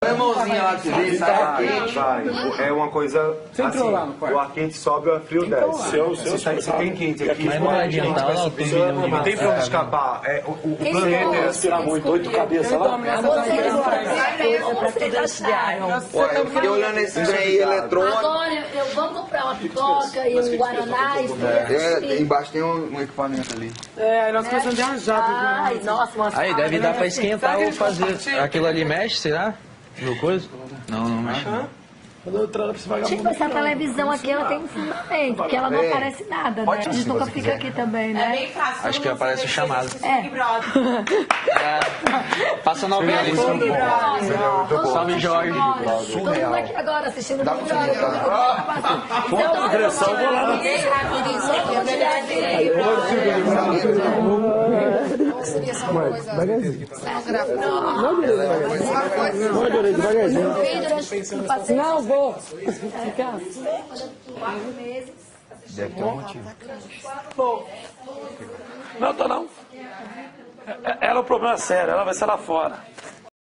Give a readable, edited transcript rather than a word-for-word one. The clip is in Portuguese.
Põe a mãozinha lá de ver, sai quente. Vai. É uma coisa assim, o ar quente sobe, o ar frio desce. Se tem quente aqui, mas não vai adiantar, não tem pra onde escapar. O planeta é respirar muito, 8 cabeças lá. Eu fiquei olhando esse trem aí eletrônico. Agora, vamos comprar uma pipoca e um guaraná e Embaixo tem um equipamento ali. Aí nós começamos a viajar. ai, nossa, uma Aí deve dar pra esquentar ou fazer. Aquilo ali mexe, será? No coisa? Não mexe. Tipo, essa televisão aqui, ela tem um fundamento, porque ela não aparece nada, né? A gente nunca fica aqui também, né? É bem fácil. Acho que aparece o chamado. Big Brother. Passa a novela ali. Salve, Jorge. Todo mundo aqui agora assistindo o Big Brother. Contra a agressão, vou lá no... Seria só uma coisa cenográfica. Não, vou. 4 meses. Deve ter um motivo. Não, tô não. Ela é um problema sério, ela vai ser lá fora.